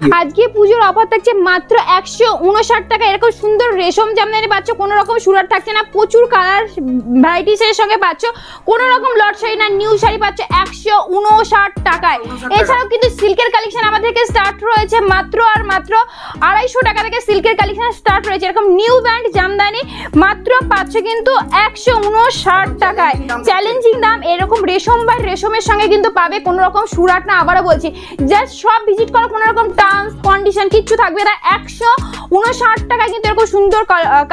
আজকে পুজোর অফার থাকছে মাত্র 159 টাকা। এরকম সুন্দর রেশম জামদানি পাচ্ছ, কোনো রকম সুরাট থাকছে না, প্রচুর কালার ভ্যারাইটিসের সঙ্গে পাচ্ছ, কোনো রকম লট শাড়ি না, নিউ শাড়ি পাচ্ছ 159 টাকায়। এছাড়াও কিন্তু সিল্কের কালেকশন আমাদের থেকে স্টার্ট রয়েছে মাত্র আর মাত্র 250 টাকা থেকে সিল্কের কালেকশন স্টার্ট রয়েছে। এরকম নিউ ব্র্যান্ড জামদানি মাত্র পাচ্ছ কিন্তু 159 টাকায়, চ্যালেঞ্জিং দাম। এরকম রেশম বা রেশমের সঙ্গে কিন্তু পাবে, কোনো রকম সুরাট না, আবারও বলছি জাস্ট সব ভিজিট করো, কোনো রকম টার্মস কন্ডিশন কিচ্ছু থাকবে না। 159 টাকায় কিন্তু এরকম সুন্দর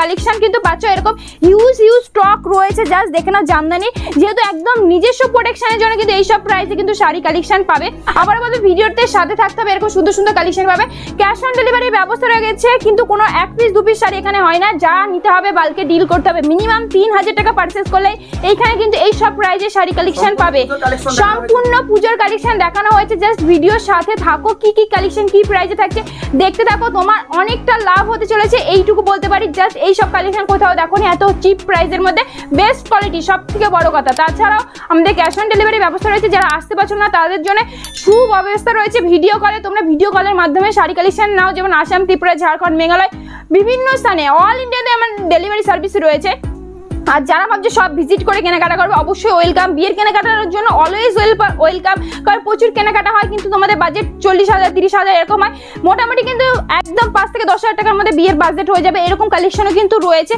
কালেকশন কিন্তু পাচ্ছ। এরকম হিউজ স্টক রয়েছে, জাস্ট দেখে নাও জামদানি, যেহেতু একদম নিজস্ব প্রোটেকশনের জন্য কিন্তু এইসব প্রাইসে কিন্তু শাড়ি কালেকশন পাবে। আবার বলতে ভিডিওতে সাথে থাকতে হবে, এরকম সুন্দর সুন্দর কালেকশন পাবে। ক্যাশ অন ডেলিভারির ব্যবস্থা রয়ে গেছে, কিন্তু কোনো এক পিস দু পিস শাড়ি এখানে হয় না, যা নিতে হবে বালকে ডিল করতে হবে। মিনিমাম 3000 টাকা পারচেস করলে এইখানে কিন্তু এই সব প্রাইসে শাড়ি কালেকশন পাবে। সম্পূর্ণ পুজোর কালেকশন দেখানো হয়েছে, জাস্ট ভিডিওর সাথে থাকো, কি কি কালেকশন কি প্রাইসে থাকছে দেখতে থাকো, তোমার অনেকটা লাভ হতে চলেছে এইটুকু বলতে পারি। জাস্ট এই সব কালেকশন কোথাও দেখোনি, এত চিপ প্রাইসের মধ্যে বেস্ট কোয়ালিটি, সব থেকে বড় কথা। তাছাড়াও আমাদের ক্যাশ অন ডেলিভারি ব্যবস্থা রয়েছে, যারা আসতে পারছো না তাদের জন্য সুব্যবস্থা রয়েছে। ভিডিও কলে তোমরা ভিডিও কলের মাধ্যমে শাড়ি কালেকশন নাও, যেমন আসাম, ত্রিপুরা, ঝাড়খণ্ড, মেঘালয়, বিভিন্ন স্থানে অল ইন্ডিয়াতে আমার ডেলিভারি সার্ভিস রয়েছে। আর যারা ভাবছে সব ভিজিট করে কেনাকাটা করবে, অবশ্যই ওয়েলকাম। বিয়ের কেনাকাটার জন্য অলওয়েজ ওয়েলকাম, কারণ প্রচুর কেনাকাটা হয়, কিন্তু তোমাদের বাজেট 40,000 30,000 এরকম হয়। মোটামুটি কিন্তু একদম 5 থেকে 10,000 টাকার মধ্যে বিয়ের বাজেট হয়ে যাবে, এরকম কালেকশনও কিন্তু রয়েছে।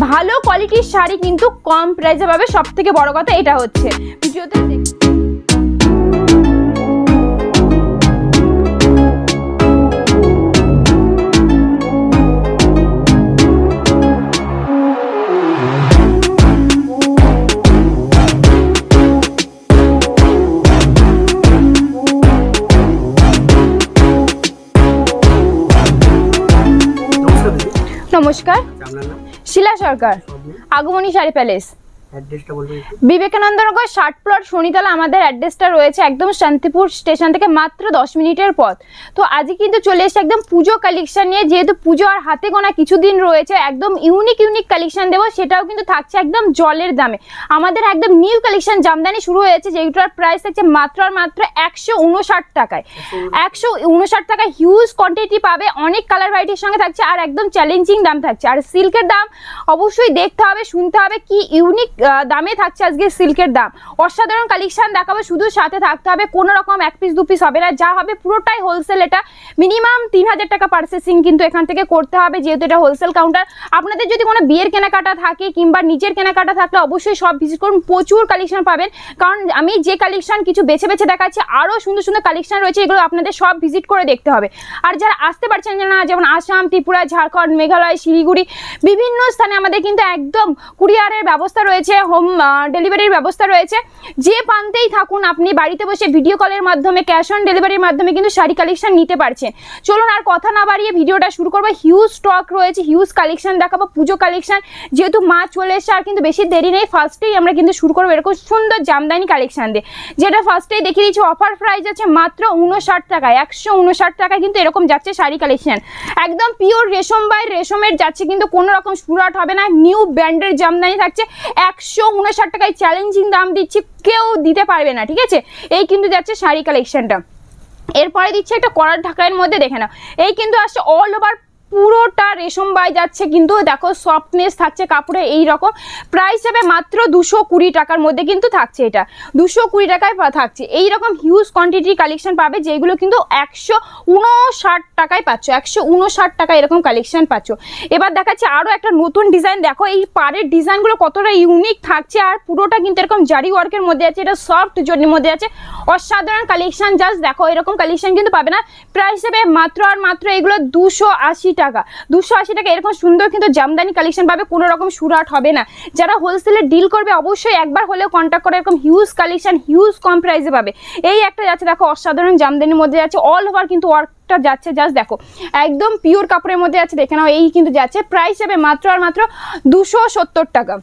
ভালো কোয়ালিটির শাড়ি কিন্তু কম প্রাইসে পাবে, সব থেকে বড় কথা এটা হচ্ছে। ভিডিওতে নমস্কার, শিলা সরকার, আগমনী শাড়ি প্যালেস, বিবেকানন্দ নগর 60 প্লট, শনিতলা আমাদের অ্যাড্রেসটা রয়েছে, একদম শান্তিপুর স্টেশন থেকে মাত্র 10 মিনিটের পথ। তো আজকে কিন্তু চলে এসেছে একদম পুজো কালেকশন নিয়ে, যেহেতু পুজো আর হাতে গোনা কিছুদিন রয়েছে, একদম ইউনিক কালেকশন দেবো, সেটাও কিন্তু থাকছে একদম জলের দামে। আমাদের একদম নিউ কালেকশন জামদানি শুরু হয়েছে, যেটার প্রাইস থাকছে মাত্র আর মাত্র 159 টাকায়। 159 টাকায় হিউজ কোয়ান্টিটি পাবে, অনেক কালার ভ্যারাইটির সঙ্গে থাকছে, আর একদম চ্যালেঞ্জিং দাম থাকছে। আর সিল্কের দাম অবশ্যই দেখতে হবে, শুনতে হবে, কি ইউনিক দামে থাকছে আজকে সিল্কের দাম। অসাধারণ কালেকশন দেখাবো, শুধু সাথে থাকতে হবে, কোনো রকম এক পিস দু পিস হবে না, যা হবে পুরোটাই হোলসেল। এটা মিনিমাম 3000 টাকা পারচেসিং কিন্তু এখান থেকে করতে হবে, যেহেতু এটা হোলসেল কাউন্টার। আপনাদের যদি কোনো বিয়ের কেনাকাটা থাকে কিংবা নিজের কেনাকাটা থাকলে অবশ্যই সব ভিজিট করুন, প্রচুর কালেকশন পাবেন। কারণ আমি যে কালেকশন কিছু বেছে বেছে দেখাচ্ছি, আরও সুন্দর সুন্দর কালেকশন রয়েছে, এগুলো আপনাদের সব ভিজিট করে দেখতে হবে। আর যারা আসতে পারছেন না, যেমন আসাম, ত্রিপুরা, ঝাড়খণ্ড, মেঘালয়, শিলিগুড়ি, বিভিন্ন স্থানে আমাদের কিন্তু একদম কুরিয়ারের ব্যবস্থা রয়েছে, হোম ডেলিভারির ব্যবস্থা রয়েছে। যে প্রান্তেই থাকুন আপনি, বাড়িতে বসে ভিডিও কলের মাধ্যমে, ক্যাশ অন ডেলিভারির মাধ্যমে কিন্তু শাড়ি কালেকশন নিতে পারছেন। চলুন আর কথা না বাড়িয়ে ভিডিওটা শুরু করবো। হিউজ স্টক রয়েছে, হিউজ কালেকশন দেখাবো, পুজো কালেকশন, যেহেতু মা চলে এসছে, আর কিন্তু বেশি দেরি নেই। ফার্স্টেই আমরা কিন্তু শুরু করবো এরকম সুন্দর জামদানি কালেকশন দিয়ে, যেটা ফার্স্টেই দেখিয়ে দিচ্ছি। অফার প্রাইস আছে মাত্র 59 টাকায়, 159 টাকায় কিন্তু এরকম যাচ্ছে শাড়ি কালেকশন। একদম পিওর রেশম বাই রেশমের যাচ্ছে, কিন্তু কোনো রকম সুরাট হবে না, নিউ ব্র্যান্ডের জামদানি থাকছে 159 টাকায়। চ্যালেঞ্জিং দাম দিচ্ছি, কেউ দিতে পারবে না, ঠিক আছে। এই কিন্তু যাচ্ছে শাড়ি কালেকশনটা। এরপরে দিচ্ছে একটা করার ঢাকাইয়ের মধ্যে, দেখে নাও, এই কিন্তু আসছে অল ওভার পুরোটা রেশম বাই যাচ্ছে, কিন্তু দেখো সফটনেস থাকছে কাপড়ে। এই রকম প্রাইস হবে মাত্র 220 টাকার মধ্যে কিন্তু থাকছে, এটা 220 টাকায় থাকছে। এইরকম হিউজ কোয়ান্টিটি কালেকশন পাবে, যেগুলো কিন্তু 159 টাকায় পাচ্ছ, 159 টাকায় এরকম কালেকশন পাচ্ছ। এবার দেখাচ্ছে আরও একটা নতুন ডিজাইন, দেখো এই পাড়ের ডিজাইনগুলো কতটা ইউনিক থাকছে, আর পুরোটা কিন্তু এরকম জারি ওয়ার্কের মধ্যে আছে, এটা সফট জরির মধ্যে আছে, অসাধারণ কালেকশন। জাস্ট দেখো এরকম কালেকশন কিন্তু পাবে না। প্রাইস হবে মাত্র আর মাত্র এগুলো 280 টাকা, 280 টাকা। এরকম সুন্দর কিন্তু জামদানি কালেকশন পাবে, কোনো রকম সুরাট হবে না। যারা হোলসেলে ডিল করবে অবশ্যই একবার হলেও কন্ট্যাক্ট করে, এরকম হিউজ কালেকশন হিউজ কম প্রাইসে পাবে। এই একটা যাচ্ছে দেখো অসাধারণ জামদানির মধ্যে যাচ্ছে, অল ওভার কিন্তু ওয়ার্কটা যাচ্ছে, জাস্ট দেখো একদম পিওর কাপড়ের মধ্যে আছে, দেখে নাও। এই কিন্তু যাচ্ছে প্রাইস হবে মাত্র আর মাত্র 270 টাকা।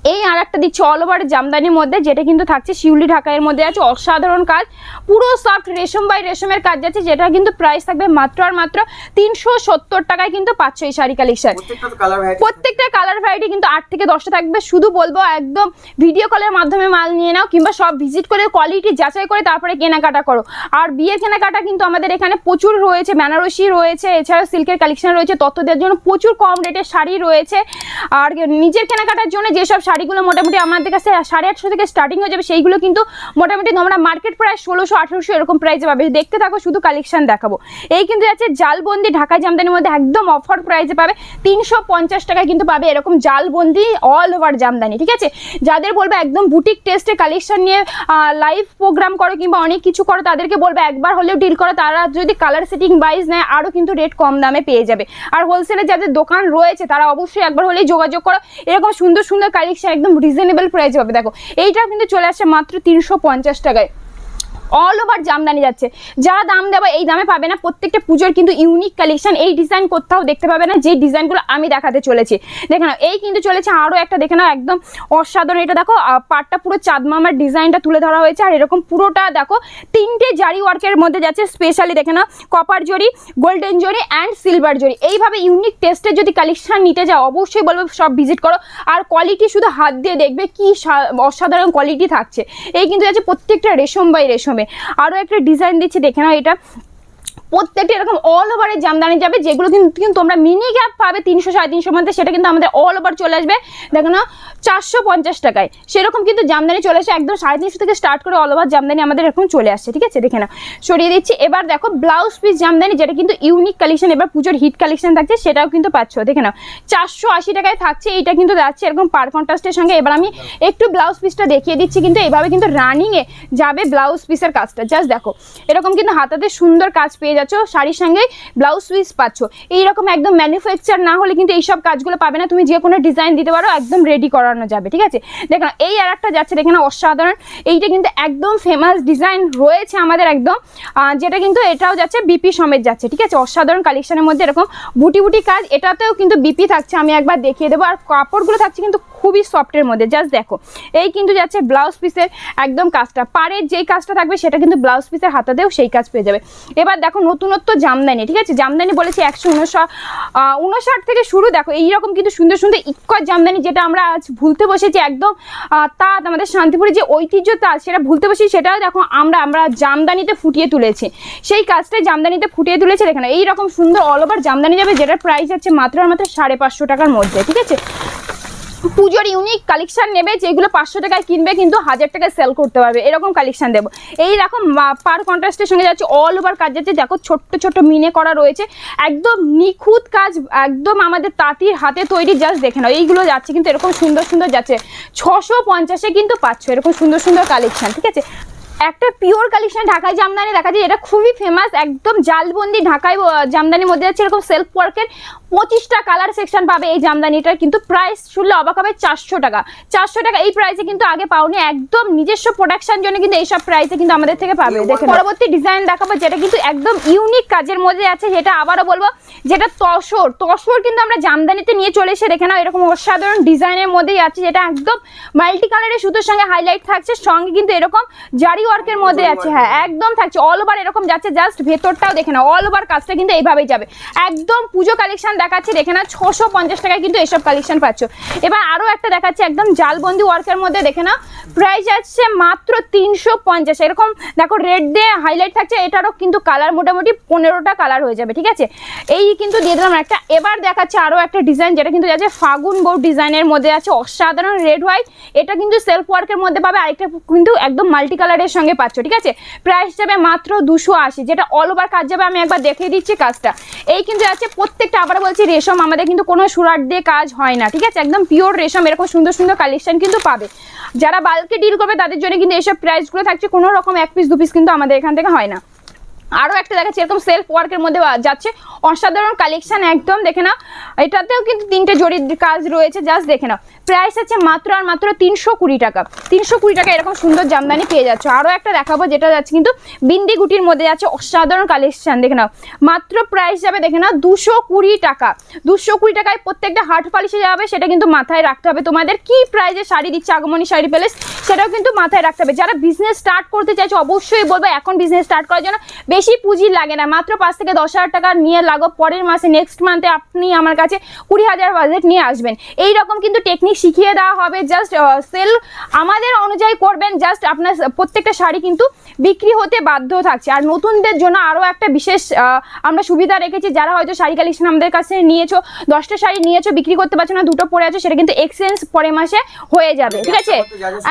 এই আর একটা দিচ্ছি অল ওভার জামদানির মধ্যে, যেটা কিন্তু থাকছে শিউলি ঢাকাইয়ের মধ্যে আছে, অসাধারণ কাজ, পুরো সফট রেশম বাই রেশমের কাজ যাচ্ছে, যেটা কিন্তু প্রাইস থাকবে মাত্র আর মাত্র 370 টাকায় কিন্তু পাচ্ছ এই শাড়ি কালেকশন। প্রত্যেকটা কালার ভ্যারাইটি কিন্তু 8 থেকে 10টা থাকবে। শুধু বলবো একদম ভিডিও কলের মাধ্যমে মাল নিয়ে নাও, কিংবা সব ভিজিট করে কোয়ালিটি যাচাই করে তারপরে কেনাকাটা করো। আর বিয়ের কেনাকাটা কিন্তু আমাদের এখানে প্রচুর রয়েছে, বেনারসি রয়েছে, এছাড়াও সিল্কের কালেকশন রয়েছে, তত্ত্বদের জন্য প্রচুর কম রেটের শাড়ি রয়েছে। আর নিজের কেনাকাটার জন্য যেসব শাড়িগুলো মোটামুটি আমাদের কাছে 850 থেকে স্টার্টিং হয়ে যাবে, সেইগুলো কিন্তু মোটামুটি তোমরা মার্কেট প্রায় 1600-1800 এরকম প্রাইসে পাবে। দেখতে থাকো, শুধু কালেকশন দেখাবো। এই কিন্তু যাচ্ছে জালবন্দি ঢাকাই জামদানির মধ্যে একদম অফার প্রাইসে পাবে, 350 টাকায় কিন্তু পাবে এরকম জালবন্দি অল ওভার জামদানি। ঠিক আছে, যাদের বলবে একদম বুটিক টেস্টে কালেকশন নিয়ে লাইভ প্রোগ্রাম করো কিংবা অনেক কিছু করো, তাদেরকে বলবে একবার হলেও ডিল করো। তারা যদি কালার সেটিং ওয়াইজ নেয় আরও কিন্তু রেট কম দামে পেয়ে যাবে। আর হোলসেলে যাদের দোকান রয়েছে তারা অবশ্যই একবার হলেই যোগাযোগ করো, এরকম সুন্দর সুন্দর কালেকশন একদম রিজনেবল প্রাইসে পাবে। দেখো এইটাও কিন্তু চলে আসছে মাত্র 350 টাকায়, অল ওভার জামদানি যাচ্ছে। যারা দাম দেবো এই দামে পাবে না, প্রত্যেকটা পুজোর কিন্তু ইউনিক কালেকশন, এই ডিজাইন কোথাও দেখতে পাবে না যে ডিজাইনগুলো আমি দেখাতে চলেছি। দেখে নাও, এই কিন্তু চলেছে আরও একটা, দেখে নাও একদম অসাধারণ। এটা দেখো পাটটা পুরো চাঁদমামার ডিজাইনটা তুলে ধরা হয়েছে, আর এরকম পুরোটা দেখো 3টে জারি ওয়ার্কের মধ্যে যাচ্ছে। স্পেশালি দেখে নাও কপার জরি, গোল্ডেন জরি অ্যান্ড সিলভার জরি। এইভাবে ইউনিক টেস্টের যদি কালেকশন নিতে যাও অবশ্যই বলবো সব ভিজিট করো। আর কোয়ালিটি শুধু হাত দিয়ে দেখবে কি অসাধারণ কোয়ালিটি থাকছে। এই কিন্তু যাচ্ছে প্রত্যেকটা রেশম বাই রেশমে। আরো একটা ডিজাইন দিচ্ছি, দেখে নাও এটা প্রত্যেকটা এরকম অল ওভারের জামদানি যাবে, যেগুলো কিন্তু তোমরা মিনি গ্যাপ পাবে 300-350 মধ্যে, সেটা কিন্তু আমাদের অল ওভার চলে আসবে দেখো না 450 টাকায়। সেরকম কিন্তু জামদানি চলে আসে একদম 350 থেকে স্টার্ট করে অল ওভার জামদানি আমাদের এরকম চলে আসছে। ঠিক আছে, দেখে না সরিয়ে দিচ্ছি। এবার দেখো ব্লাউজ পিস জামদানি, যেটা কিন্তু ইউনিক কালেকশন, এবার পুজোর হিট কালেকশন থাকছে, সেটাও কিন্তু পাচ্ছ। দেখে নাও 480 টাকায় থাকছে, এইটা কিন্তু যাচ্ছে এরকম পার কন্ট্রাস্টের সঙ্গে। এবার আমি একটু ব্লাউজ পিসটা দেখিয়ে দিচ্ছি, কিন্তু এইভাবে কিন্তু রানিংয়ে যাবে ব্লাউজ পিসের কাজটা। জাস্ট দেখো এরকম কিন্তু হাতাতে সুন্দর কাজ পেয়ে যাচ্ছ, শাড়ির সঙ্গে ব্লাউজ পিস পাচ্ছ। এইরকম একদম ম্যানুফ্যাকচার না হলে কিন্তু এইসব কাজগুলো পাবে না, তুমি যে কোনো ডিজাইন দিতে পারো, একদম রেডি করানো যাবে। ঠিক আছে, দেখো এই আর একটা যাচ্ছে, দেখে না অসাধারণ। এইটা কিন্তু একদম ফেমাস ডিজাইন রয়েছে আমাদের একদম, যেটা কিন্তু এটাও যাচ্ছে বিপি সমেত যাচ্ছে। ঠিক আছে, অসাধারণ কালেকশনের মধ্যে এরকম বুটি বুটি কাজ, এটাতেও কিন্তু বিপি থাকছে, আমি একবার দেখিয়ে দেবো। আর কাপড়গুলো থাকছে কিন্তু খুবই সফটের মধ্যে। জাস্ট দেখো এই কিন্তু যাচ্ছে ব্লাউজ পিসের একদম কাজটা, পাড়ের যেই কাজটা থাকবে সেটা কিন্তু ব্লাউজ পিসের হাতাতেও সেই কাজ পেয়ে যাবে। এবার দেখো নতুনত্ব জামদানি। ঠিক আছে, জামদানি বলেছি 159 থেকে শুরু। দেখো এইরকম কিন্তু সুন্দর সুন্দর ইক্কট জামদানি, যেটা আমরা আজ ভুলতে বসেছি একদম তাঁত, আমাদের শান্তিপুরের যে ঐতিহ্য তাঁত সেটা ভুলতে বসেছি, সেটাও দেখো আমরা জামদানিতে ফুটিয়ে তুলেছি, সেই কাজটাই জামদানিতে ফুটিয়ে তুলেছে। দেখেন এইরকম সুন্দর অল ওভার জামদানি যাবে, যেটার প্রাইস আছে মাত্র 550 টাকার মধ্যে। ঠিক আছে, পুজোর ইউনিক কালেকশন নেবে, যেগুলো 500 টাকায় কিনবে কিন্তু 1000 টাকায় সেল করতে পারবে, এরকম কালেকশন দেবো। এই রকম পার কন্ট্রাস্টের সঙ্গে যাচ্ছে অল ওভার কাজ যাচ্ছে। দেখো ছোট্ট ছোট্ট মিনে করা রয়েছে, একদম নিখুঁত কাজ, একদম আমাদের তাঁতির হাতে তৈরি। জাস্ট দেখে নাও এইগুলো যাচ্ছে কিন্তু এরকম সুন্দর সুন্দর যাচ্ছে, 650-এ কিন্তু পাচ্ছ এরকম সুন্দর সুন্দর কালেকশন। ঠিক আছে, একটা পিওর কালেকশন ঢাকাই জামদানি দেখা যায়, এটা খুবই ফেমাস, একদম জালবন্দি ঢাকাই জামদানির মধ্যে যাচ্ছে এরকম সেলফ ওয়ার্কের 25টা কালার সেকশন পাবে এই জামদানিটার। কিন্তু প্রাইস শুনলে অবাক হবে, 400 টাকা। 400 টাকা এই প্রাইসে কিন্তু আগে পাওনি, একদম নিজস্ব প্রোডাকশন জন্য কিন্তু এইসব প্রাইসে কিন্তু আমাদের থেকে পাবে। দেখে পরবর্তী ডিজাইন দেখাবো, যেটা কিন্তু একদম ইউনিক কাজের মধ্যে আছে, যেটা আবারও বলবো যেটা তসর কিন্তু আমরা জামদানিতে নিয়ে চলে এসে দেখে নাও এরকম অসাধারণ ডিজাইনের মধ্যেই আছে, যেটা একদম মাল্টি কালারের সুতোর সঙ্গে হাইলাইট থাকছে, সঙ্গে কিন্তু এরকম জারি ওয়ার্কের মধ্যে আছে। হ্যাঁ একদম থাকছে অল ওভার এরকম যাচ্ছে। জাস্ট ভেতরটাও দেখে নাও, অল ওভার কাজটা কিন্তু এইভাবেই যাবে, একদম পুজো কালেকশন দেখাচ্ছি। দেখে না 650 টাকায় কিন্তু এসব কালেকশন পাচ্ছ। এবার আরো একটা দেখাচ্ছি একদম জালবন্দি ওয়ার্কের মধ্যে, দেখে না প্রাইস আছে মাত্র 350। এরকম দেখো রেড দিয়ে হাইলাইট থাকছে, এটারও কিন্তু কালার মোটামুটি 15টা কালার হয়ে যাবে। ঠিক আছে, এই কিন্তু দিয়ে দিলাম একটা। এবার দেখাচ্ছে আরো একটা ডিজাইন, যেটা কিন্তু যাচ্ছে ফাগুন বোর্ড ডিজাইনের মধ্যে আছে, অসাধারণ রেড হোয়াইট। এটা কিন্তু সেলফ ওয়ার্কের মধ্যে পাবে, আরেকটা কিন্তু একদম মাল্টি কালারের সঙ্গে পাচ্ছ। ঠিক আছে, প্রাইস যাবে মাত্র 280, যেটা অল ওভার কাজ যাবে। আমি একবার দেখিয়ে দিচ্ছি কাজটা। এই কিন্তু আছে প্রত্যেকটা, আবার বলছি রেশম, আমাদের কিন্তু কোনো সুরাট দিয়ে কাজ হয় না। ঠিক আছে, একদম পিওর রেশম, এরকম সুন্দর সুন্দর কালেকশন কিন্তু পাবে। যারা বাল্কে ডিল করবে তাদের জন্য কিন্তু এইসব প্রাইসগুলো থাকছে, কোনো রকম 1 পিস 2 পিস কিন্তু আমাদের এখান থেকে হয় না। আরো একটা দেখাচ্ছি এরকম সেলফ ওয়ার্কের মধ্যে যাচ্ছে, অসাধারণ কালেকশন একদম দেখে নাও। এটাতেও কিন্তু 3টে জরির কাজ রয়েছে, জাস্ট দেখে নাও। প্রাইস আছে মাত্র আর মাত্র 320 টাকা। 320 টাকা এরকম সুন্দর জামদানি পেয়ে যাচ্ছে। আরো একটা দেখাবো যেটা যাচ্ছে কিন্তু বিন্দি গুটির মধ্যে যাচ্ছে, অসাধারণ কালেকশন দেখে নাও। মাত্র প্রাইস যাবে দেখে নাও 220 টাকা। 220 টাকায় প্রত্যেকটা হার্ট পলিশে যাবে, সেটা কিন্তু মাথায় রাখতে হবে। তোমাদের কি প্রাইজে শাড়ি দিচ্ছে আগমনী শাড়ি প্যালেস, সেটাও কিন্তু মাথায় রাখতে হবে। যারা বিজনেস স্টার্ট করতে চাইছো অবশ্যই বলবো এখন বিজনেস স্টার্ট করার জন্য বেশি পুঁজি লাগে না, মাত্র 5 থেকে 10,000 টাকা নিয়ে লাগো। পরের মাসে নেক্সট মান্থে আপনি আমার কাছে 20,000 বাজেট নিয়ে আসবেন। এই রকম কিন্তু টেকনিক শিখিয়ে দেওয়া হবে, জাস্ট সেল আমাদের অনুযায়ী করবেন। জাস্ট আপনার প্রত্যেকটা শাড়ি কিন্তু বিক্রি হতে বাধ্য থাকছে। আর নতুনদের জন্য আরও একটা বিশেষ আমরা সুবিধা রেখেছি, যারা হয়তো শাড়ি কালেকশন আমাদের কাছে নিয়েছো, 10টা শাড়ি নিয়েছো, বিক্রি করতে পারছো না, 2টো পরে আছো, সেটা কিন্তু এক্সচেঞ্জ পরের মাসে হয়ে যাবে, ঠিক আছে?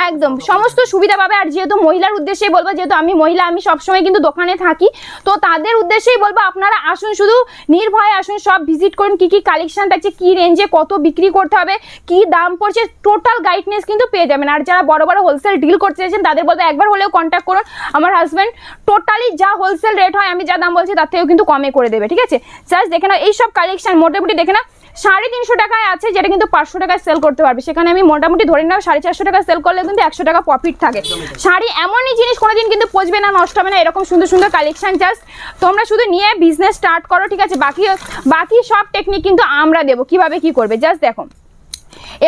একদম সমস্ত সুবিধা পাবে। আর যেহেতু মহিলার উদ্দেশ্যেই বলবো, যেহেতু আমি মহিলা, আমি সবসময় কিন্তু দোকানে থাকি, তো তাদের উদ্দেশ্যেই বলবো আপনারা আসুন, শুধু নির্ভয়ে আসুন, সব ভিজিট করুন। কি কি কালেকশন থাকছে, কি রেঞ্জে কত বিক্রি করতে হবে, কি দাম পড়ছে, টোটাল গাইডনেস কিন্তু পেয়ে যাবেন। আর যারা বড় বড় হোলসেল ডিল করতে চাইছেন তাদের বলবো একবার হলেও কন্ট্যাক্ট করুন। আমার হাজব্যান্ড টোটালি যা হোলসেল রেট হয়, আমি যা দাম বলছি তার থেকেও কিন্তু কমে করে দেবে, ঠিক আছে? জাস্ট দেখে নাও এইসব কালেকশন মোটামুটি দেখে নাও 350 টাকায় আছে, যেটা কিন্তু 500 টাকায় সেল করতে পারবে। সেখানে আমি মোটামুটি ধরে নাও 450 টাকা সেল করলে কিন্তু 100 টাকা প্রফিট থাকে। শাড়ি এমনই জিনিস কোনোদিন কিন্তু পচবে না, নষ্ট হবে না, এরকম সুন্দর সুন্দর কালেকশন। জাস্ট তোমরা শুধু নিয়ে বিজনেস স্টার্ট করো, ঠিক আছে? বাকি সব টেকনিক কিন্তু আমরা দেবো কিভাবে কি করবে। জাস্ট দেখো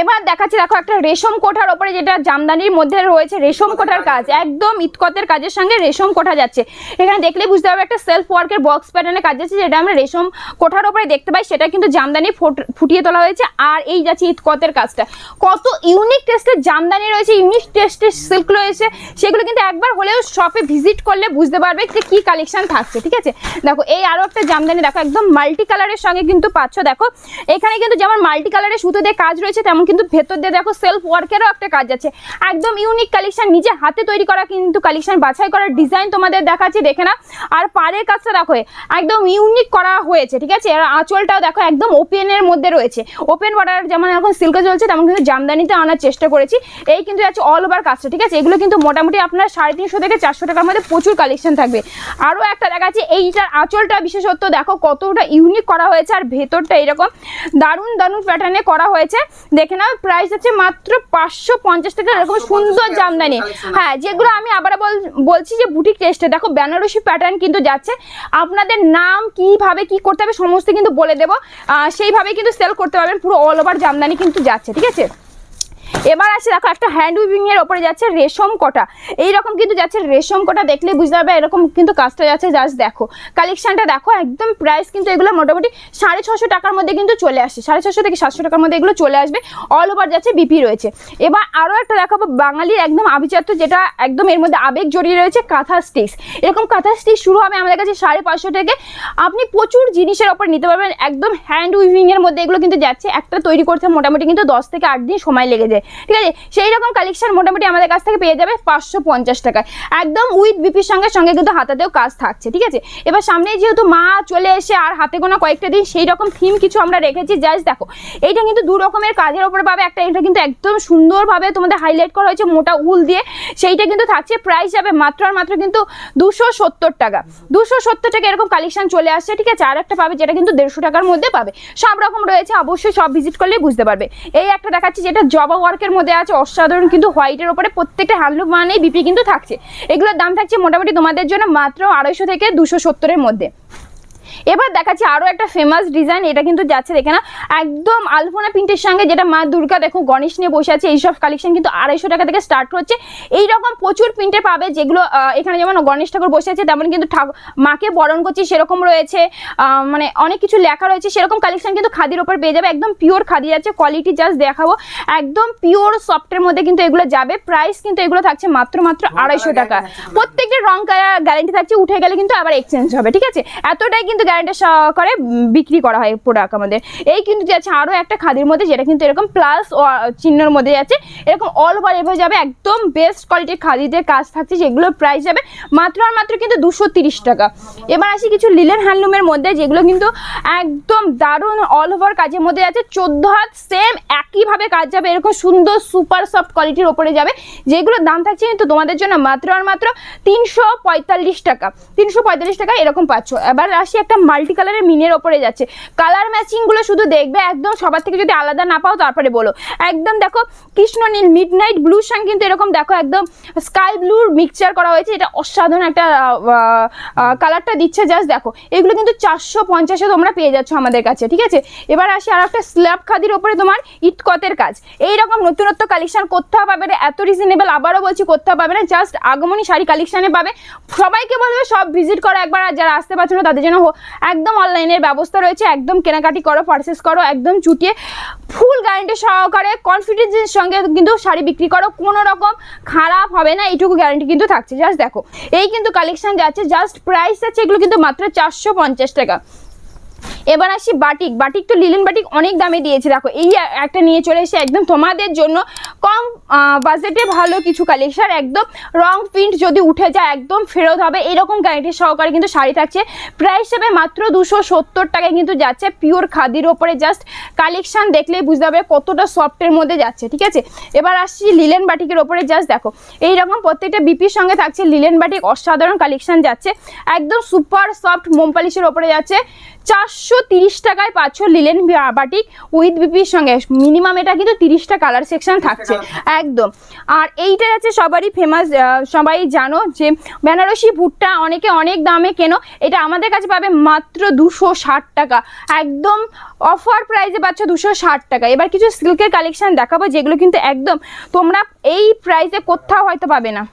এবার দেখাচ্ছি, দেখো একটা রেশম কোঠার ওপরে, যেটা জামদানির মধ্যে রয়েছে রেশম কোঠার কাজ, একদম ইতকতের কাজের সঙ্গে রেশম কোঠা যাচ্ছে। এখানে দেখলেই বুঝতে পারবে একটা সেলফ ওয়ার্কের বক্স প্যাটার্নের কাজ যাচ্ছে, যেটা আমরা রেশম কোঠার ওপরে দেখতে পাই, সেটা কিন্তু জামদানি ফুটিয়ে তোলা হয়েছে। আর এই যাচ্ছে ইতকতের কাজটা, কত ইউনিক টেস্টের জামদানি রয়েছে, ইউনিক টেস্টের সিল্ক রয়েছে, সেগুলো কিন্তু একবার হলেও শপে ভিজিট করলে বুঝতে পারবে যে কি কালেকশন থাকছে, ঠিক আছে? দেখো এই আরো একটা জামদানি, দেখো একদম মাল্টি কালারের সঙ্গে কিন্তু পাচ্ছ। দেখো এখানে কিন্তু যেমন মাল্টি কালারের সুতো দিয়ে কাজ রয়েছে, তেমন কিন্তু ভেতর দিয়ে দেখো সেলফ ওয়ার্কেরও একটা কাজ আছে। একদম ইউনিক কালেকশন, নিজে হাতে তৈরি করা কিন্তু কালেকশন, বাছাই করার ডিজাইন তোমাদের দেখাচ্ছি, দেখে না। আর পাড়ের কাজটা দেখো একদম ইউনিক করা হয়েছে, ঠিক আছে? আর আঁচলটাও দেখো একদম ওপেনের মধ্যে রয়েছে, ওপেন বর্ডার, যেমন এখন সিল্কে চলছে তেমন কিন্তু জামদানিতে আনার চেষ্টা করেছি। এই কিন্তু আছে অল ওভার কাজটা, ঠিক আছে? এগুলো কিন্তু মোটামুটি আপনার 350 থেকে 400 টাকার মধ্যে প্রচুর কালেকশন থাকবে। আরও একটা দেখাচ্ছি, এইটার আঁচলটা বিশেষত্ব দেখো কতটা ইউনিক করা হয়েছে, আর ভেতরটা এরকম দারুণ দারুণ প্যাটার্নে করা হয়েছে, দেখে নাও। প্রাইস আছে মাত্র 550 টাকা। এরকম সুন্দর জামদানি, হ্যাঁ, যেগুলো আমি আবার বলছি যে বুটিক টেস্টে দেখো বেনারসি প্যাটার্ন কিন্তু যাচ্ছে। আপনাদের নাম কিভাবে কি করতে হবে সমস্ত কিন্তু বলে দেবো, সেইভাবে কিন্তু সেল করতে পারবেন। পুরো অল ওভার জামদানি কিন্তু যাচ্ছে, ঠিক আছে? এবার আছে দেখো একটা হ্যান্ড উইভিং এর উপরে যাচ্ছে রেশম কোটা, এইরকম কিন্তু যাচ্ছে রেশম কোটা, দেখলেই বুঝতে পারবে এরকম কিন্তু কাজটা যাচ্ছে। জাস্ট দেখো কালেকশনটা দেখো, একদম প্রাইস কিন্তু এগুলো মোটামুটি 650 টাকার মধ্যে কিন্তু চলে আসছে, 650 থেকে 700 টাকার মধ্যে এগুলো চলে আসবে। অল ওভার যাচ্ছে, বিপি রয়েছে। এবার আরও একটা দেখাবো বাঙালির একদম আভিজাত্য, যেটা একদম এর মধ্যে আবেগ জড়িয়ে রয়েছে, কাঁথা স্টিচ। এরকম কাঁথা স্টিচ শুরু হবে আমাদের কাছে 550 থেকে, আপনি প্রচুর জিনিসের ওপর নিতে পারবেন, একদম হ্যান্ড উইভিং এর মধ্যে এগুলো কিন্তু যাচ্ছে। একটা তৈরি করতে মোটামুটি কিন্তু 10 থেকে 8 দিন সময় লেগে যায়, ঠিক আছে? সেই রকম কালেকশন মোটামুটি আমাদের কাছ থেকে পেয়ে যাবে 550 টাকায়, একদম উইথ বিপির সঙ্গে সঙ্গে কিন্তু হাতাতেও কাজ থাকছে, ঠিক আছে? এবার সামনে যেহেতু মা চলে এসে আর হাতে গোনা কয়েকটা দিন, সেই রকম থিম কিছু আমরা রেখেছি। জাস্ট দেখো এইটা কিন্তু 2 রকমের কাজের উপরে পাবে, একটা এটা কিন্তু একদম সুন্দরভাবে তোমাদের হাইলাইট করা হয়েছে মোটা উল দিয়ে, সেইটা কিন্তু থাকছে। প্রাইস যাবে মাত্র আর মাত্র কিন্তু 270 টাকা। 270 টাকা এরকম কালেকশন চলে আসছে, ঠিক আছে? আর একটা পাবে যেটা কিন্তু 150 টাকার মধ্যে পাবে, সব রকম রয়েছে, অবশ্যই সব ভিজিট করলেই বুঝতে পারবে। এই একটা দেখাচ্ছি যেটা জবা ওয়ার্কের মধ্যে আছে, অসাধারণ কিন্তু হোয়াইটের উপরে, প্রত্যেকটা হ্যান্ডলুম মানেই বিপি কিন্তু থাকছে। এগুলোর দাম থাকছে মোটামুটি তোমাদের জন্য মাত্র 250 থেকে 270 এর মধ্যে। এবার দেখাচ্ছি আরো একটা ফেমাস ডিজাইন, এটা কিন্তু যাচ্ছে দেখে না একদম আলপনা প্রিন্টের সঙ্গে, যেটা মা দুর্গা দেখো গণেশ নিয়ে বসে আছে। এইসব কালেকশন কিন্তু 250 টাকা থেকে স্টার্ট হচ্ছে। এইরকম প্রচুর প্রিন্টে পাবে, যেগুলো এখানে যেমন গণেশ ঠাকুর বসে আছে তেমন কিন্তু মাকে বরণ করছি সেরকম রয়েছে, মানে অনেক কিছু লেখা রয়েছে, সেরকম কালেকশন কিন্তু খাদির ওপর পেয়ে যাবে। একদম পিওর খাদি যাচ্ছে, কোয়ালিটি জাস্ট দেখাবো, একদম পিওর সফটের মধ্যে কিন্তু এগুলো যাবে। প্রাইস কিন্তু এগুলো থাকছে মাত্র 250 টাকা। প্রত্যেকটা রং গ্যারান্টি থাকছে, উঠে গেলে কিন্তু আবার এক্সচেঞ্জ হবে, ঠিক আছে? এতটাই কিন্তু কিন্তু গ্যারান্টি সহকারে বিক্রি করা হয় প্রোডাক্ট আমাদের। এই কিন্তু যাচ্ছে আরও একটা খাদির মধ্যে, যেটা কিন্তু এরকম প্লাস চিহ্নর মধ্যে যাচ্ছে, এরকম অল ওভার এভাবে যাবে, একদম বেস্ট কোয়ালিটির খাদিদের কাজ থাকছে, যেগুলোর প্রাইস যাবে মাত্র আর মাত্র কিন্তু 230 টাকা। এবার আসি কিছু লিলেন হ্যান্ডলুমের মধ্যে, যেগুলো কিন্তু একদম দারুণ অল ওভার কাজের মধ্যে যাচ্ছে, 14 হাত সেম একইভাবে কাজ যাবে, এরকম সুন্দর সুপার সফট কোয়ালিটির ওপরে যাবে, যেগুলোর দাম থাকছে কিন্তু তোমাদের জন্য মাত্র আর মাত্র 345 টাকা। 345 টাকা এরকম পাচ্ছ। এবার আসি একটা মাল্টি কালারের মিনের ওপরে যাচ্ছে, কালার ম্যাচিংগুলো শুধু দেখবে, একদম সবার থেকে যদি আলাদা না পাও তারপরে বলো। একদম দেখো কৃষ্ণ নীল মিডনাইট ব্লুর সঙ্গে কিন্তু এরকম দেখো একদম স্কাই ব্লুর মিক্সচার করা হয়েছে, এটা অসাধারণ একটা কালারটা দিচ্ছে, জাস্ট দেখো। এগুলো কিন্তু 450-এ তোমরা পেয়ে যাচ্ছ আমাদের কাছে, ঠিক আছে। এবার আসি আর একটা স্ল্যাব খাদির ওপরে তোমার ইটকতের কাজ, এইরকম নতুনত্ব কালেকশন কোথাও পাবে না, এত রিজনেবল, আবারও বলছি কোথাও পাবে না, জাস্ট আগমনী শাড়ি কালেকশানে পাবে। সবাইকে বলবে সব ভিজিট করো একবার, আর যারা আসতে পারছো না তাদের জন্য একদম অনলাইনের ব্যবস্থা রয়েছে, একদম কেনাকাটি করো, পারচেস করো, একদম চুটিয়ে ফুল গ্যারান্টি সহকারে কনফিডেন্সের সঙ্গে কিন্তু শাড়ি বিক্রি করো, কোনো রকম খারাপ হবে না, এইটুকু গ্যারান্টি কিন্তু থাকছে। জাস্ট দেখো এই কিন্তু কালেকশন যাচ্ছে, জাস্ট প্রাইস আছে এগুলো কিন্তু মাত্র 450 টাকা। এবার আসি বাটিক। বাটিক তো লিলেন বাটিক অনেক দামে দিয়েছে, দেখো এই একটা নিয়ে চলে এসে একদম তোমাদের জন্য কম বাজেটে ভালো কিছু কালেকশন, একদম রং প্রিন্ট যদি উঠে যায় একদম ফেরত হবে, এরকম গ্যারান্টি সহকারে কিন্তু শাড়ি থাকছে। প্রাইস হিসেবে মাত্র 270 টাকায় কিন্তু যাচ্ছে, পিওর খাদির ওপরে। জাস্ট কালেকশন দেখলেই বুঝতে হবে কতটা সফটের মধ্যে যাচ্ছে, ঠিক আছে। এবার আসছি লিলেন বাটিকের ওপরে, জাস্ট দেখো এইরকম প্রত্যেকটা বিপির সঙ্গে থাকছে লিলেন বাটিক, অসাধারণ কালেকশন যাচ্ছে, একদম সুপার সফট মোমপালিশের ওপরে যাচ্ছে। 430 টাকায় পাচ্ছ লিলেন বাটিক উইথ বিপির সঙ্গে, মিনিমাম এটা কিন্তু 30টা কালার সেকশন থাকছে একদম। আর এইটা আছে সবারই ফেমাস, সবাই জানো যে বেনারসি ভুট্টা অনেকে অনেক দামে কেনো, এটা আমাদের কাছে পাবে মাত্র 260 টাকা, একদম অফার প্রাইসে পাচ্ছ 260 টাকা। এবার কিছু সিল্কের কালেকশন দেখাবো, যেগুলো কিন্তু একদম তোমরা এই প্রাইসে কোথাও হয়তো পাবে না।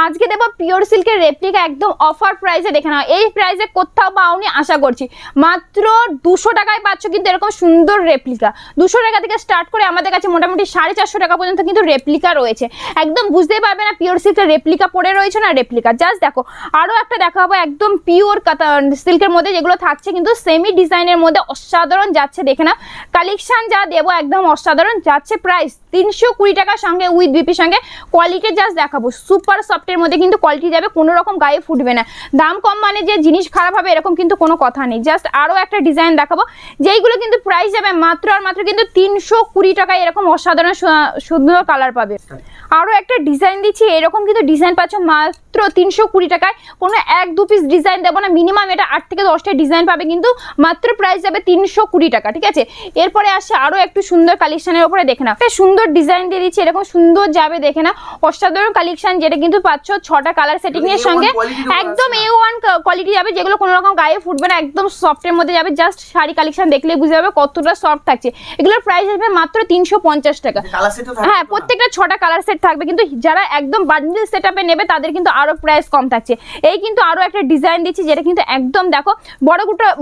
আজকে দেবো পিওর সিল্কের রেপ্লিকা, একদম অফার প্রাইসে, দেখে নাও এই প্রাইসে কোথাও পাওনি আশা করছি, মাত্র 200 টাকায় পাচ্ছ কিন্তু এরকম সুন্দর রেপ্লিকা। 200 টাকা থেকে স্টার্ট করে আমাদের কাছে মোটামুটি 450 টাকা পর্যন্ত কিন্তু রেপ্লিকা রয়েছে, একদম বুঝতেই পারবে না পিওর সিল্কের রেপ্লিকা পরে রয়েছে না রেপ্লিকা। জাস্ট দেখো আরও একটা দেখাবো একদম পিওর সিল্কের মধ্যে, যেগুলো থাকছে কিন্তু সেমি ডিজাইনের মধ্যে, অসাধারণ যাচ্ছে, দেখে না কালেকশন যা দেবো একদম অসাধারণ যাচ্ছে। প্রাইস 320 টাকার সঙ্গে উইথ বিপির সঙ্গে। কোয়ালিটি জাস্ট দেখাবো, সুপার সফটের মধ্যে কিন্তু কোয়ালিটি যাবে, কোনো রকম গায়ে ফুটবে না। দাম কম মানে যে জিনিস খারাপ হবে এরকম কিন্তু কোনো কথা নেই। জাস্ট আরও একটা ডিজাইন দেখাবো, যেইগুলো কিন্তু প্রাইস যাবে মাত্র আর মাত্র কিন্তু 320 টাকায়, এরকম অসাধারণ সুন্দর কালার পাবে। আরও একটা ডিজাইন দিচ্ছি, এরকম কিন্তু ডিজাইন পাচ্ছ মাত্র 320 টাকায়, কোনো 1-2 পিস ডিজাইন দেবো না, মিনিমাম এটা 8 থেকে 10টা ডিজাইন পাবে, কিন্তু মাত্র প্রাইস যাবে 320 টাকা, ঠিক আছে। এরপরে আসে আরও একটু সুন্দর কালেকশনের উপরে, দেখে না একটা সুন্দর ডিজাইন দিয়ে দিচ্ছি, এরকম সুন্দর যাবে, দেখে না অসাধারণ কালেকশন, যেটা কিন্তু পাচ্ছ 6টা কালার সেটিং এর সঙ্গে, একদম A1 কোয়ালিটি যাবে, যেগুলো কোনো রকম গায়ে ফুটবে না, একদম সফটের মধ্যে যাবে। জাস্ট শাড়ি কালেকশন দেখলেই বুঝতে পারবে কতটা সফট থাকছে। এগুলোর প্রাইস আসবে মাত্র 350 টাকা। হ্যাঁ, প্রত্যেকটা 6টা কালার সেট থাকবে, কিন্তু যারা একদম বান্ডেল সেটআপে নেবে তাদের কিন্তু আরো প্রাইস কম থাকছে। এই কিন্তু আরো একটা ডিজাইন দিচ্ছি, যেটা কিন্তু একদম দেখো বড়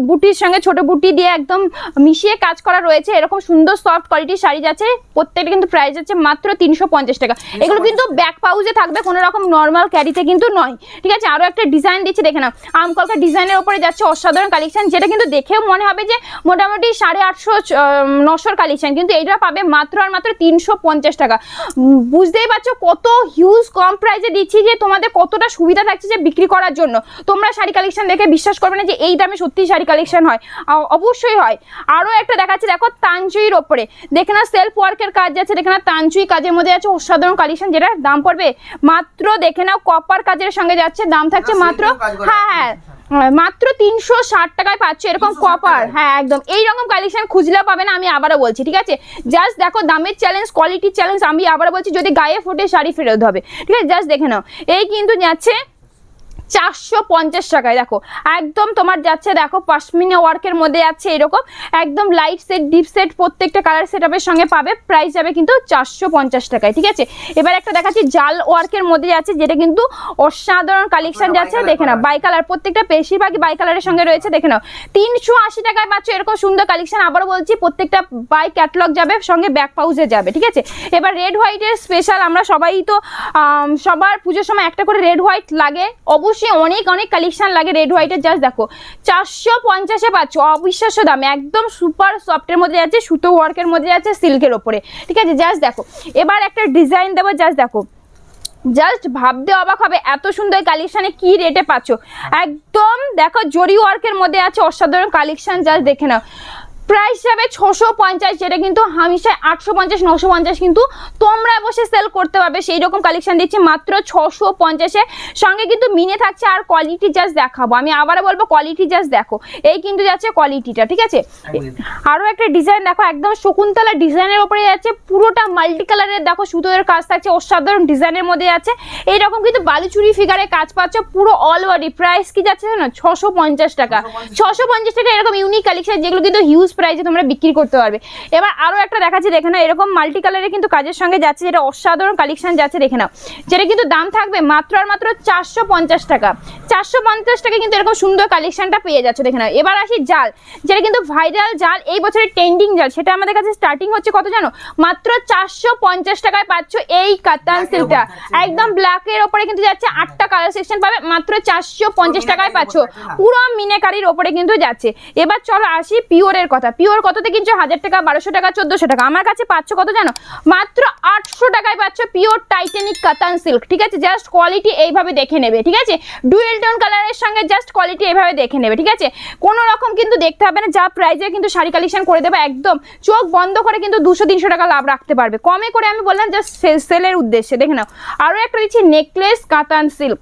বুটির সঙ্গে ছোট বুটি দিয়ে একদম মিশিয়ে কাজ করা রয়েছে, এরকম সুন্দর সফট কোয়ালিটির শাড়ি যাচ্ছে, প্রত্যেকটা কিন্তু প্রাইস আছে মাত্র 350 টাকা। এগুলো কিন্তু ব্যাক পাউজে থাকবে, কোনো রকম নর্মাল ক্যারিতে কিন্তু নয়, ঠিক আছে। আরো একটা ডিজাইন দিচ্ছি, দেখে না আমকলকা ডিজাইনের উপরে যাচ্ছে অসাধারণ কালেকশন, যেটা কিন্তু দেখেও মনে হবে যে মোটামুটি 850-900 কালেকশন, কিন্তু এইটা পাবে মাত্র আর মাত্র 350 টাকা। বুঝতেই পারছো কত হিউজ কম প্রাইসে দিচ্ছি, যে তোমাদের কতটা সুবিধা থাকছে যে বিক্রি করার জন্য। তোমরা শাড়ি কালেকশন দেখে বিশ্বাস করবে না যে এই দামে সত্যি শাড়ি কালেকশন হয়, অবশ্যই হয়। আরো একটা দেখাচ্ছি, দেখো তানচুইর ওপরে, দেখে না সেলফ ওয়ার্কের কাজ যাচ্ছে, দেখে না তানচুই কাজের মধ্যে আছে অসাধারণ কালেকশন, যেটা দাম পড়বে মাত্র, দেখে নাও কপার কাজের সঙ্গে যাচ্ছে, দাম থাকছে মাত্র, হ্যাঁ মাত্র 360 টাকায় পাচ্ছ এরকম কপার। হ্যাঁ একদম এইরকম কালেকশন খুঁজলে পাবে না, আমি আবারও বলছি, ঠিক আছে। জাস্ট দেখো দামের চ্যালেঞ্জ, কোয়ালিটির চ্যালেঞ্জ, আমি আবারও বলছি যদি গায়ে ফোটে শাড়ি ফেরত হবে, ঠিক আছে। জাস্ট দেখে নাও, এই কিন্তু যাচ্ছে 450 টাকায়, দেখো একদম তোমার যাচ্ছে, দেখো পাশমিনা ওয়ার্কের মধ্যে যাচ্ছে, এরকম একদম লাইট সেট ডিপ সেট প্রত্যেকটা কালার সেটআপের সঙ্গে পাবে, প্রাইস যাবে কিন্তু 450 টাকায়, ঠিক আছে। এবার একটা দেখাচ্ছি জাল ওয়ার্কের মধ্যে যাচ্ছে, যেটা কিন্তু অসাধারণ কালেকশন যাচ্ছে, দেখে নাও বাই কালার, প্রত্যেকটা বেশিরভাগই বাই কালারের সঙ্গে রয়েছে, দেখে নাও 380 টাকায় পাচ্ছ এরকম সুন্দর কালেকশন। আবারও বলছি প্রত্যেকটা বাই ক্যাটালগ যাবে, সঙ্গে ব্যাক পাউজে যাবে, ঠিক আছে। এবার রেড হোয়াইটের স্পেশাল, আমরা সবাই তো সবার পুজোর সময় একটা করে রেড হোয়াইট লাগে, অবশ্যই অবশ্যই অনেক অনেক কালেকশন লাগে রেড হোয়াইটের। জাস্ট দেখো 450-এ পাচ্ছ, অবিশ্বাস্য দামে, একদম সুপার সফটের মধ্যে যাচ্ছে, সুতো ওয়ার্কের মধ্যে যাচ্ছে, সিল্কের ওপরে, ঠিক আছে। জাস্ট দেখো এবার একটা ডিজাইন দেবো, জাস্ট দেখো, জাস্ট ভাবতে অবাক হবে এত সুন্দর কালেকশনে কি রেটে পাচ্ছ। একদম দেখো জরি ওয়ার্কের মধ্যে আছে অসাধারণ কালেকশন। জাস্ট দেখে নাও প্রাইস যাবে 650, যেটা কিন্তু হামেশায় 850-950 কিন্তু তোমরা বসে সেল করতে পারবে, সেই রকম কালেকশন দিচ্ছি মাত্র 650-এ। সঙ্গে কিন্তু মিনে থাকছে। আর কোয়ালিটি জাস্ট দেখাবো, আমি আবারও বলবো কোয়ালিটি জাস্ট দেখো, এই কিন্তু যাচ্ছে কোয়ালিটিটা, ঠিক আছে। আরও একটা ডিজাইন দেখো, একদম শকুন্তলা ডিজাইনের ওপরে যাচ্ছে, পুরোটা মাল্টি কালারের দেখো সুতোর কাজ থাকছে, অসাধারণ ডিজাইনের মধ্যে যাচ্ছে। এইরকম কিন্তু বালুচুরি ফিগারে কাজ পাচ্ছ পুরো অল বডি। প্রাইস কি যাচ্ছে না 650 টাকা, 650 টাকা। এরকম ইউনিক কালেকশন যেগুলো কিন্তু হিউজ প্রাইসে তোমরা বিক্রি করতে পারবে। এবার আরো একটা দেখাচ্ছি, দেখে নাও এরকম মাল্টি কালারের কিন্তু কাজের সঙ্গে যাচ্ছে, যেটা অসাধারণ কালেকশন যাচ্ছে, দেখে নাও, যেটা কিন্তু দাম থাকবে মাত্র আর মাত্র 450 টাকা। 450 টাকা কিন্তু এরকম সুন্দর কালেকশনটা পেয়ে যাচ্ছে, দেখে নাও। এবার আসি জাল, যেটা কিন্তু ভাইরাল জাল, এই বছরের ট্রেন্ডিং জাল, সেটা আমাদের কাছে স্টার্টিং হচ্ছে কত জানো, মাত্র 450 টাকায় পাচ্ছ এই কাতান সিল্কটা। একদম ব্ল্যাকের ওপরে কিন্তু যাচ্ছে, 8টা কালার সেকশন পাবে, মাত্র 450 টাকায় পাচ্ছ, পুরো মিনাকারির ওপরে কিন্তু যাচ্ছে। এবার চলো আসি পিওরের কথা। পিওর কততে কিনছো, 1000 টাকা, 1200 টাকা, 1400 টাকা। আমার কাছে পাচ্ছ কত জানো, মাত্র 800 টাকায় পাচ্ছ পিওর টাইটানিক কাতান সিল্ক, ঠিক আছে। জাস্ট কোয়ালিটি এইভাবে দেখে নেবে, ঠিক আছে। ডুয়েল টোন কালারের সঙ্গে জাস্ট কোয়ালিটি এইভাবে দেখে নেবে, ঠিক আছে। কোনো রকম কিন্তু দেখতে হবে না, যা প্রাইজে কিন্তু শাড়ি কালেকশন করে দেবে, একদম চোখ বন্ধ করে কিন্তু 200-300 টাকা লাভ রাখতে পারবে কমে করে। আমি বললাম জাস্ট সেলের উদ্দেশ্যে, দেখে নাও। আরও একটা দিচ্ছি নেকলেস কাতান সিল্ক,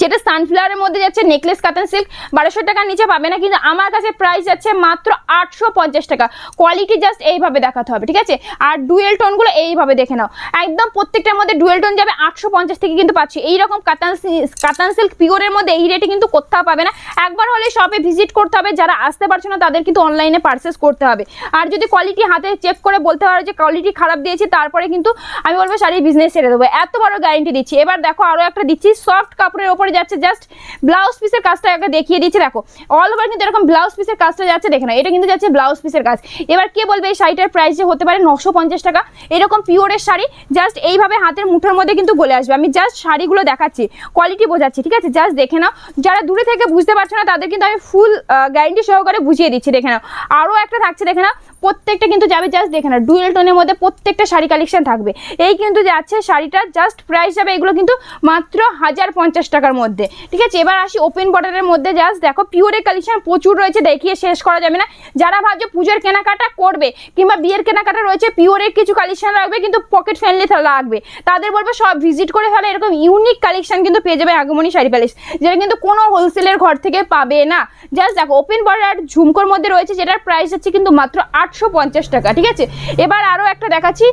যেটা সানফ্লাওয়ারের মধ্যে যাচ্ছে, নেকলেস কাতান সিল্ক 1200 টাকার নিচে পাবে না, কিন্তু আমার কাছে প্রাইস যাচ্ছে মাত্র 850 টাকা। কোয়ালিটি জাস্ট এইভাবে দেখাতে হবে, ঠিক আছে। আর ডুয়েল টোনগুলো এইভাবে দেখে নাও, একদম প্রত্যেকটার মধ্যে ডুয়েল টোন যাবে। 850 থেকে কিন্তু পাচ্ছি এইরকম কাতান সিল্ক পিওরের মধ্যে, এই রেটে কিন্তু কোথাও পাবে না। একবার হলে শপে ভিজিট করতে হবে, যারা আসতে পারছো না তাদের কিন্তু অনলাইনে পারচেস করতে হবে। আর যদি কোয়ালিটি হাতে চেক করে বলতে পারো যে কোয়ালিটি খারাপ দিয়েছি, তারপরে কিন্তু আমি বলবো শাড়ির বিজনেস ছেড়ে দেবো, এত বড় গ্যারেন্টি দিচ্ছি। এবার দেখো আরও একটা দিচ্ছি, সফট কাপড়ের ওপরে যাচ্ছে, জাস্ট ব্লাউজ পিসের কাজটা আগে দেখিয়ে দিচ্ছি, দেখো অল ওভার কিন্তু এরকম ব্লাউজ পিসের কাজটা যাচ্ছে, দেখে না, এটা কিন্তু যাচ্ছে ব্লাউজ পিসের কাজ। এবার কে বলবে এই শাড়িটার প্রাইস যে হতে পারে 950 টাকা, এরকম পিওরের শাড়ি জাস্ট এইভাবে হাতের মুঠোর মধ্যে কিন্তু গলে আসবে। আমি জাস্ট শাড়িগুলো দেখাচ্ছি, কোয়ালিটি বোঝাচ্ছি, ঠিক আছে। জাস্ট দেখে নাও, যারা দূরে থেকে বুঝতে পারছো না তাদের কিন্তু আমি ফুল গ্যারেন্টি সহকারে বুঝিয়ে দিচ্ছি, দেখে নাও। আরও একটা থাকছে, দেখে নাও, প্রত্যেকটা কিন্তু যাবে, জাস্ট দেখে নাও, ডুয়েল টোনের মধ্যে প্রত্যেকটা শাড়ি কালেকশন থাকবে। এই কিন্তু যাচ্ছে শাড়িটা, জাস্ট প্রাইস যাবে এগুলো কিন্তু মাত্র 1050 টাকার মধ্যে, ঠিক আছে। এবার আসি ওপেন বর্ডারের মধ্যে, জাস্ট দেখো পিওরের কালেকশন প্রচুর রয়েছে, দেখিয়ে শেষ করা যাবে না। যারা ভাবছো পুজোর কেনাকাটা করবে কিংবা বিয়ের কেনাকাটা রয়েছে, পিওরের কিছু কালেকশন রাখবে কিন্তু পকেট ফ্রেন্ডলি লাগবে, তাদের বলবে সব ভিজিট করে ফেলে, এরকম ইউনিক কালেকশন কিন্তু পেয়ে যাবে আগমনী শাড়ি প্যালেস, যেটা কিন্তু কোনো হোলসেলের ঘর থেকে পাবে না। জাস্ট দেখো ওপেন বর্ডার ঝুমকোর মধ্যে রয়েছে, যেটার প্রাইস হচ্ছে কিন্তু মাত্র 850 টাকা, ঠিক আছে। এবার আরও একটা দেখাচ্ছি,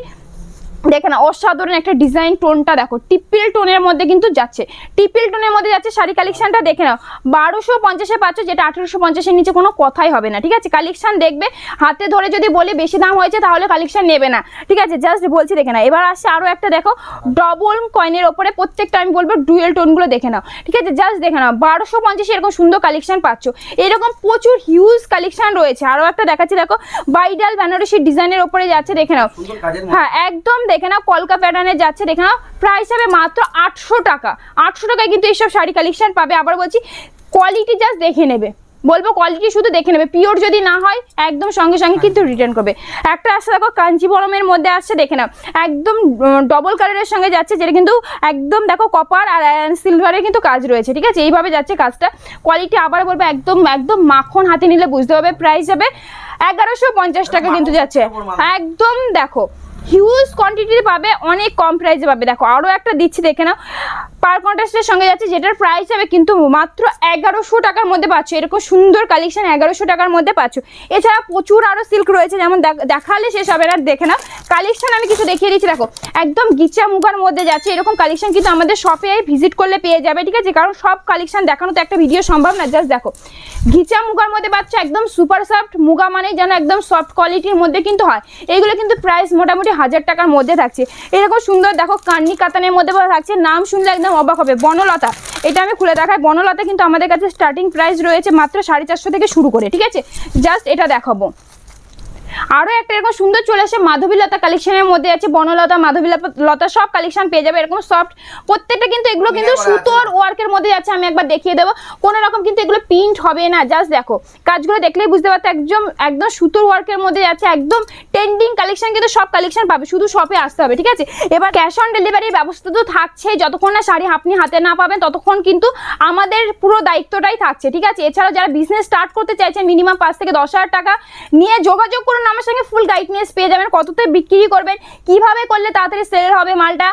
দেখে না, অসাধারণ একটা ডিজাইন, টোনটা দেখো টিপিল টোনের মধ্যে কিন্তু যাচ্ছে, টিপিল টোনের মধ্যে যাচ্ছে শাড়ি কালেকশনটা, দেখে নাও 1250-এ পাচ্ছ, যেটা 1850-এর নিচে কোনো কথাই হবে না, ঠিক আছে। কালেকশন দেখবে, হাতে ধরে যদি বলে বেশি দাম হয়েছে তাহলে কালেকশন নেবে না, ঠিক আছে। জাস্ট বলছি, দেখে না। এবার আসছে আরও একটা, দেখো ডবল কয়েনের ওপরে প্রত্যেকটা আমি বলবো ডুয়েল টোনগুলো দেখে নাও, ঠিক আছে। জাস্ট দেখে নাও 1250 এরকম সুন্দর কালেকশন পাচ্ছ, এরকম প্রচুর হিউজ কালেকশন রয়েছে। আরও একটা দেখাচ্ছি, দেখো বাইডাল বেনারসি ডিজাইনের ওপরে যাচ্ছে, দেখে নাও, হ্যাঁ একদম দেখে নাও কলকা প্যাটার্নে যাচ্ছে, দেখে নাও। প্রাইস হবে মাত্র 800 টাকা। 800 টাকায় কিন্তু এইসব শাড়ি কালেকশন পাবে। আবার বলছি কোয়ালিটি জাস্ট দেখে নেবে, বলবো কোয়ালিটি শুধু দেখে নেবে, পিওর যদি না হয় একদম সঙ্গে সঙ্গে কিন্তু রিটার্ন করবে। একটা আসছে দেখো কাঞ্জিবরমের মধ্যে আসছে, দেখে নাও একদম ডবল কালারের সঙ্গে যাচ্ছে, যেটা কিন্তু একদম দেখো কপার আর সিলভারের কিন্তু কাজ রয়েছে, ঠিক আছে। এইভাবে যাচ্ছে কাজটা, কোয়ালিটি আবার বলবো একদম একদম মাখন, হাতে নিলে বুঝতে হবে। প্রাইস যাবে 1150 টাকা কিন্তু যাচ্ছে, একদম দেখো হিউজ কোয়ান্টিটি পাবে, অনেক কম প্রাইসে পাবে। দেখো আরও একটা দিচ্ছি, দেখে নাও পার কন্ট্রাস্টের সঙ্গে যাচ্ছে, যেটার প্রাইস হবে কিন্তু মাত্র 1100 টাকার মধ্যে পাচ্ছ, এরকম সুন্দর কালেকশন 1100 টাকার মধ্যে পাচ্ছ। এছাড়া প্রচুর আরও সিল্ক রয়েছে, যেমন দেখালে শেষ হবে না, দেখে নাও কালেকশন আমি কিছু দেখিয়ে দিচ্ছি। দেখো একদম গিচা মুগার মধ্যে যাচ্ছে, এরকম কালেকশন কিন্তু আমাদের শপে ভিজিট করলে পেয়ে যাবে, ঠিক আছে। কারণ সব কালেকশন দেখানো তো একটা ভিডিও সম্ভব না। জাস্ট দেখো গিচা মুগার মধ্যে পাচ্ছ, একদম সুপার সফট, মুগা মানে যেন একদম সফট কোয়ালিটির মধ্যে কিন্তু হয়। এইগুলো কিন্তু প্রাইস মোটামুটি 1000 টাকার মধ্যে থাকছে। এরকম সুন্দর দেখো কান্নি কাতানের মধ্যে থাকছে, নাম শুনলে একদম অবাক হবে, বনলতা। এটা আমি খুলে দেখাই, বনলতা কিন্তু আমাদের কাছে স্টার্টিং প্রাইস রয়েছে মাত্র 450 থেকে শুরু করে, ঠিক আছে। জাস্ট এটা দেখাবো। আরো একটা এরকম সুন্দর চলে আসে মাধবীলতা কালেকশনের মধ্যে আছে, বনলতা মাধবীলতা সব কালেকশন পেয়ে যাবে এরকম সফট। প্রত্যেকটা কিন্তু এগুলো কিন্তু সুতোর ওয়ার্কের মধ্যে আছে, আমি একবার দেখিয়ে দেবো। কোনো রকম কিন্তু এগুলো প্রিন্ট হবে না, জাস্ট দেখো কাজগুলো দেখলেই বুঝতে পারছো একদম একদম সুতোর ওয়ার্কের মধ্যে আছে, একদম ট্রেন্ডিং কালেকশন। কিন্তু সব কালেকশন পাবে, শুধু শপে আসতে হবে, ঠিক আছে। এবার ক্যাশ অন ডেলিভারির ব্যবস্থা তো থাকছে, যতক্ষণ না শাড়ি আপনি হাতে না পাবেন ততক্ষণ কিন্তু আমাদের পুরো দায়িত্বটাই থাকছে, ঠিক আছে। এছাড়াও যারা বিজনেস স্টার্ট করতে চাইছেন মিনিমাম 5 থেকে 10,000 টাকা নিয়ে যোগাযোগ করুন আমার সঙ্গে, ফুল গাইডনেস পেয়ে যাবেন, কততে বিক্রি করবেন, কিভাবে করলে তাড়াতাড়ি সেল হবে মালটা,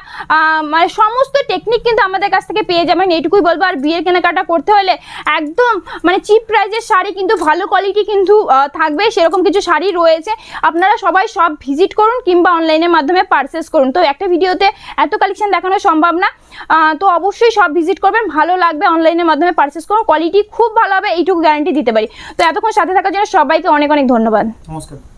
মানে সমস্ত টেকনিক কিন্তু আমাদের কাছ থেকে পেয়ে যাবেন, এইটুকুই বলবো। আর বিয়ের কেনাকাটা করতে হলে একদম মানে চিপ প্রাইজের শাড়ি কিন্তু ভালো কোয়ালিটি কিন্তু থাকবে, সেরকম কিছু শাড়ি রয়েছে। আপনারা সবাই সব ভিজিট করুন কিংবা অনলাইনের মাধ্যমে পারচেস করুন। তো একটা ভিডিওতে এত কালেকশন দেখানো সম্ভব না, তো অবশ্যই সব ভিজিট করবেন, ভালো লাগবে, অনলাইনের মাধ্যমে পারচেস করুন, কোয়ালিটি খুব ভালো হবে, এইটুকু গ্যারান্টি দিতে পারি। তো এতক্ষণ সাথে থাকার জন্য সবাইকে অনেক অনেক ধন্যবাদ। নমস্কার।